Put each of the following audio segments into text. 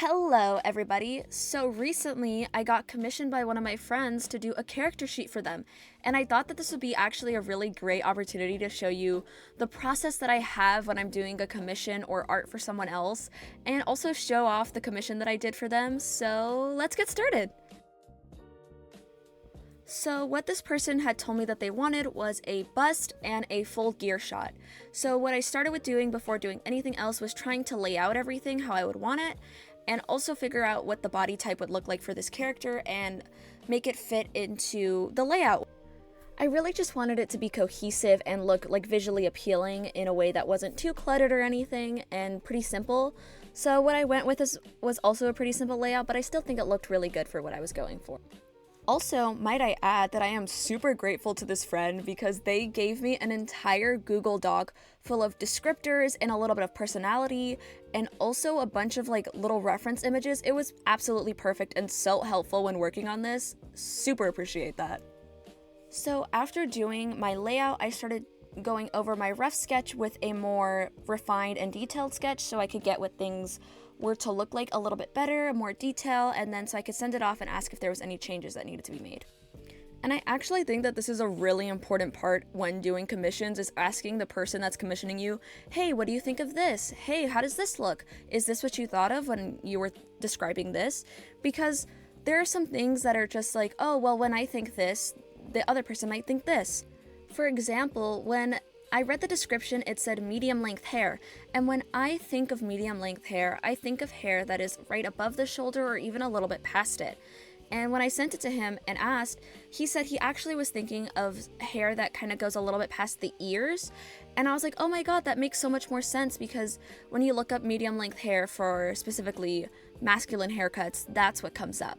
Hello, everybody. So recently, I got commissioned by one of my friends to do a character sheet for them, and I thought that this would be actually a really great opportunity to show you the process that I have when I'm doing a commission or art for someone else, and also show off the commission that I did for them. So let's get started. So what this person had told me that they wanted was a bust and a full gear shot. So what I started with doing before doing anything else was trying to lay out everything how I would want it, and also figure out what the body type would look like for this character and make it fit into the layout. I really just wanted it to be cohesive and look like visually appealing in a way that wasn't too cluttered or anything and pretty simple. So what I went with was also a pretty simple layout, but I still think it looked really good for what I was going for. Also, might I add that I am super grateful to this friend because they gave me an entire Google Doc full of descriptors and a little bit of personality and also a bunch of little reference images. It was absolutely perfect and so helpful when working on this. Super appreciate that. So after doing my layout, I started going over my rough sketch with a more refined and detailed sketch so I could get what things were to look like a little bit better, more detail, and then so I could send it off and ask if there was any changes that needed to be made. And I actually think that this is a really important part when doing commissions, is asking the person that's commissioning you, hey, what do you think of this? Hey, how does this look? Is this what you thought of when you were describing this? Because there are some things that are just like, oh, well, when I think this, the other person might think this. For example, when I read the description, it said medium length hair, and when I think of medium length hair, I think of hair that is right above the shoulder or even a little bit past it. And when I sent it to him and asked, he said he actually was thinking of hair that kind of goes a little bit past the ears. And I was like, oh my god, that makes so much more sense, because when you look up medium length hair for specifically masculine haircuts, that's what comes up.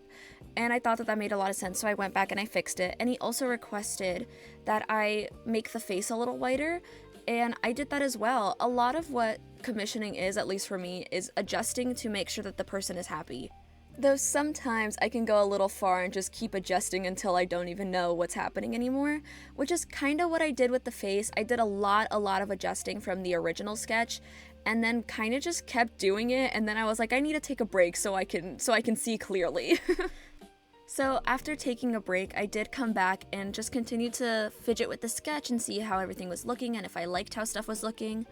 And I thought that made a lot of sense, so I went back and I fixed it. And he also requested that I make the face a little whiter, and I did that as well. A lot of what commissioning is, at least for me, is adjusting to make sure that the person is happy. Though sometimes I can go a little far and just keep adjusting until I don't even know what's happening anymore, which is kind of what I did with the face. I did a lot of adjusting from the original sketch, and then kind of just kept doing it, and then I was like, I need to take a break so I can see clearly. So after taking a break, I did come back and just continue to fidget with the sketch and see how everything was looking and if I liked how stuff was looking.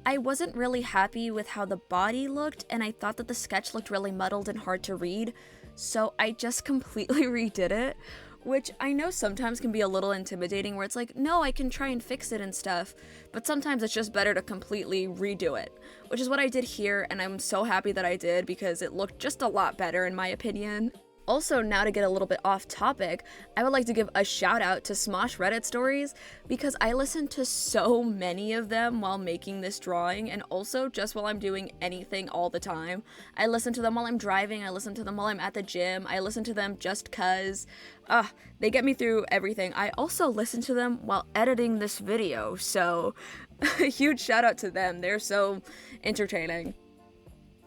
I wasn't really happy with how the body looked, and I thought that the sketch looked really muddled and hard to read, so I just completely redid it, which I know sometimes can be a little intimidating, where it's like, no, I can try and fix it and stuff, but sometimes it's just better to completely redo it, which is what I did here, and I'm so happy that I did because it looked just a lot better in my opinion. Also, now to get a little bit off topic, I would like to give a shout out to Smosh Reddit stories, because I listen to so many of them while making this drawing, and also just while I'm doing anything all the time. I listen to them while I'm driving, I listen to them while I'm at the gym, I listen to them just cause. They get me through everything. I also listen to them while editing this video, so a huge shout out to them, they're so entertaining.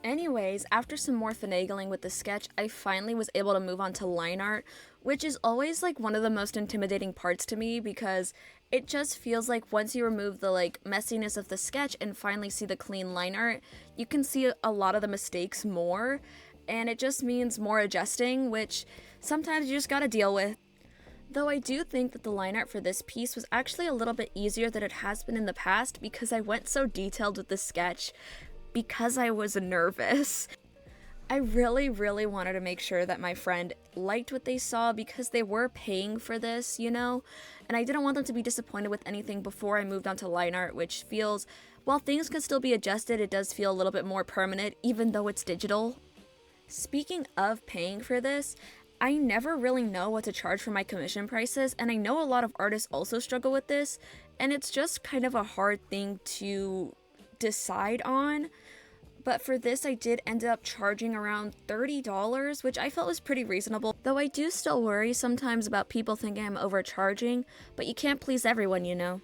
Anyways, after some more finagling with the sketch, I finally was able to move on to line art, which is always one of the most intimidating parts to me, because it just feels like once you remove the messiness of the sketch and finally see the clean line art, you can see a lot of the mistakes more, and it just means more adjusting, which sometimes you just gotta deal with. Though I do think that the line art for this piece was actually a little bit easier than it has been in the past, because I went so detailed with the sketch because I was nervous. I really wanted to make sure that my friend liked what they saw, because they were paying for this, and I didn't want them to be disappointed with anything before I moved on to line art, which feels, while things can still be adjusted, it does feel a little bit more permanent, even though it's digital. Speaking of paying for this, I never really know what to charge for my commission prices, and I know a lot of artists also struggle with this, and it's just kind of a hard thing to decide on. But for this, I did end up charging around $30, which I felt was pretty reasonable, though I do still worry sometimes about people thinking I'm overcharging, but you can't please everyone.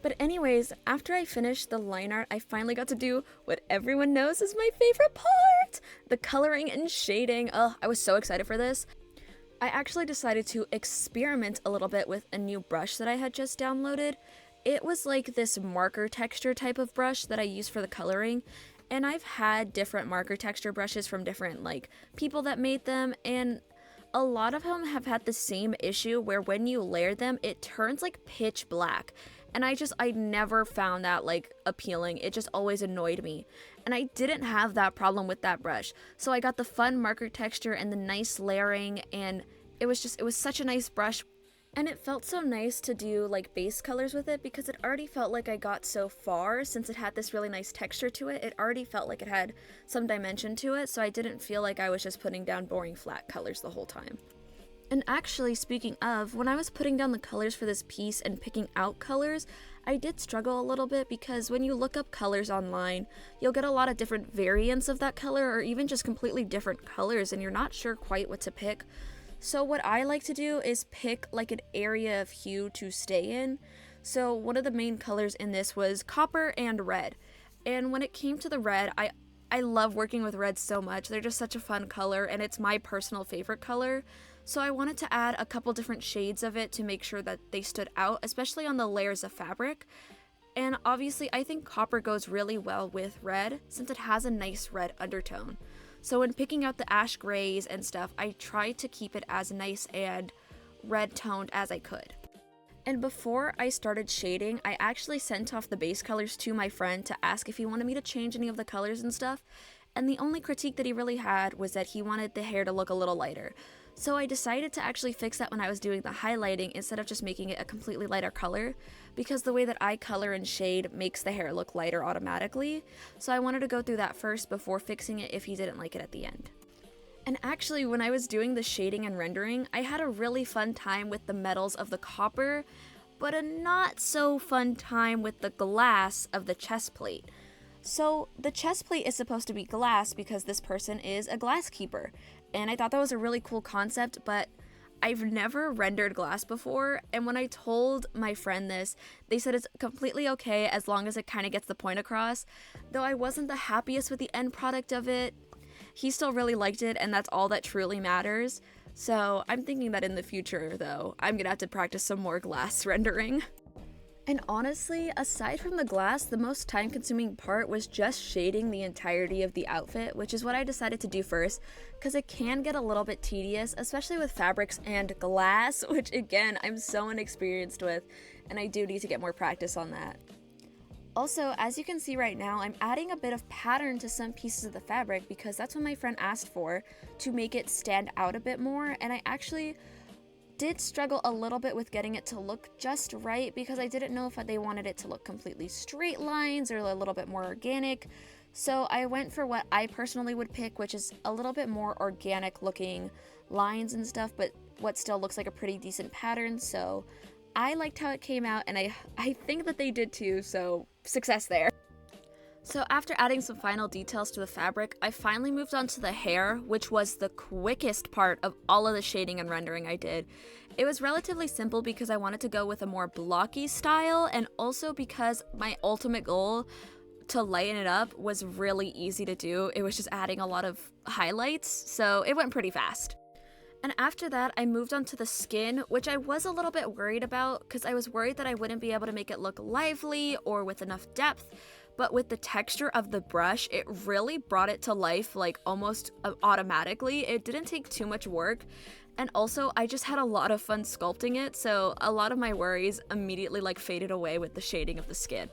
But anyways, after I finished the line art, I finally got to do what everyone knows is my favorite part, the coloring and shading. I was so excited for this. I actually decided to experiment a little bit with a new brush that I had just downloaded. It was like this marker texture type of brush that I use for the coloring, And I've had different marker texture brushes from different like people that made them, and a lot of them have had the same issue where when you layer them, it turns like pitch black. And I never found that like appealing. It just always annoyed me. And I didn't have that problem with that brush. So I got the fun marker texture and the nice layering, and it was such a nice brush. And it felt so nice to do like base colors with it because it already felt like I got so far since it had this really nice texture to it. It already felt like it had some dimension to it, so I didn't feel like I was just putting down boring flat colors the whole time. And actually, speaking of, when I was putting down the colors for this piece and picking out colors, I did struggle a little bit because when you look up colors online, you'll get a lot of different variants of that color or even just completely different colors and you're not sure quite what to pick. So what I like to do is pick like an area of hue to stay in. So one of the main colors in this was copper and red. And when it came to the red, I love working with red so much. They're just such a fun color and it's my personal favorite color. So I wanted to add a couple different shades of it to make sure that they stood out, especially on the layers of fabric. And obviously I think copper goes really well with red since it has a nice red undertone. So when picking out the ash grays and stuff, I tried to keep it as nice and red toned as I could. And before I started shading, I actually sent off the base colors to my friend to ask if he wanted me to change any of the colors and stuff. And the only critique that he really had was that he wanted the hair to look a little lighter. So I decided to actually fix that when I was doing the highlighting instead of just making it a completely lighter color, because the way that I color and shade makes the hair look lighter automatically. So I wanted to go through that first before fixing it if he didn't like it at the end. And actually, when I was doing the shading and rendering, I had a really fun time with the metals of the copper, but a not so fun time with the glass of the chest plate. So the chest plate is supposed to be glass because this person is a glass keeper. And I thought that was a really cool concept, but I've never rendered glass before. And when I told my friend this, they said it's completely okay as long as it kind of gets the point across. Though I wasn't the happiest with the end product of it, he still really liked it, and that's all that truly matters. So I'm thinking that in the future, though, I'm gonna have to practice some more glass rendering. And honestly, aside from the glass, the most time-consuming part was just shading the entirety of the outfit, which is what I decided to do first, because it can get a little bit tedious, especially with fabrics and glass, which again, I'm so inexperienced with, and I do need to get more practice on that. Also, as you can see right now, I'm adding a bit of pattern to some pieces of the fabric because that's what my friend asked for to make it stand out a bit more, and I actually did struggle a little bit with getting it to look just right because I didn't know if they wanted it to look completely straight lines or a little bit more organic. So I went for what I personally would pick, which is a little bit more organic looking lines and stuff, but what still looks like a pretty decent pattern. So I liked how it came out, and I think that they did too, so success there. So after adding some final details to the fabric, I finally moved on to the hair, which was the quickest part of all of the shading and rendering I did. It was relatively simple because I wanted to go with a more blocky style, and also because my ultimate goal to lighten it up was really easy to do. It was just adding a lot of highlights, so it went pretty fast. And after that, I moved on to the skin, which I was a little bit worried about because I was worried that I wouldn't be able to make it look lively or with enough depth. But with the texture of the brush, it really brought it to life like almost automatically. It didn't take too much work. And also, I just had a lot of fun sculpting it, so a lot of my worries immediately like faded away with the shading of the skin.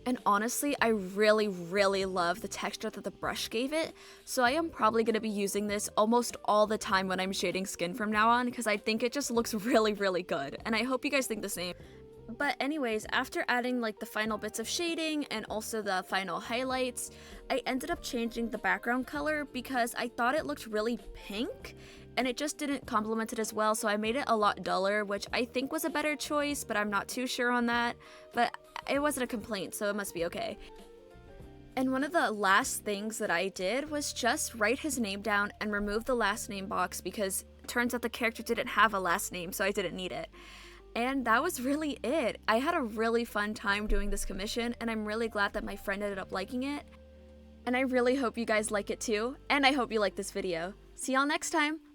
And honestly, I really, really love the texture that the brush gave it, so I am probably going to be using this almost all the time when I'm shading skin from now on because I think it just looks really, really good, and I hope you guys think the same. But anyways, after adding like the final bits of shading and also the final highlights, I ended up changing the background color because I thought it looked really pink and it just didn't complement it as well, so I made it a lot duller, which I think was a better choice, but I'm not too sure on that. But it wasn't a complaint, so it must be okay. And one of the last things that I did was just write his name down and remove the last name box because it turns out the character didn't have a last name, so I didn't need it. And that was really it. I had a really fun time doing this commission, and I'm really glad that my friend ended up liking it. And I really hope you guys like it too, and I hope you like this video. See y'all next time!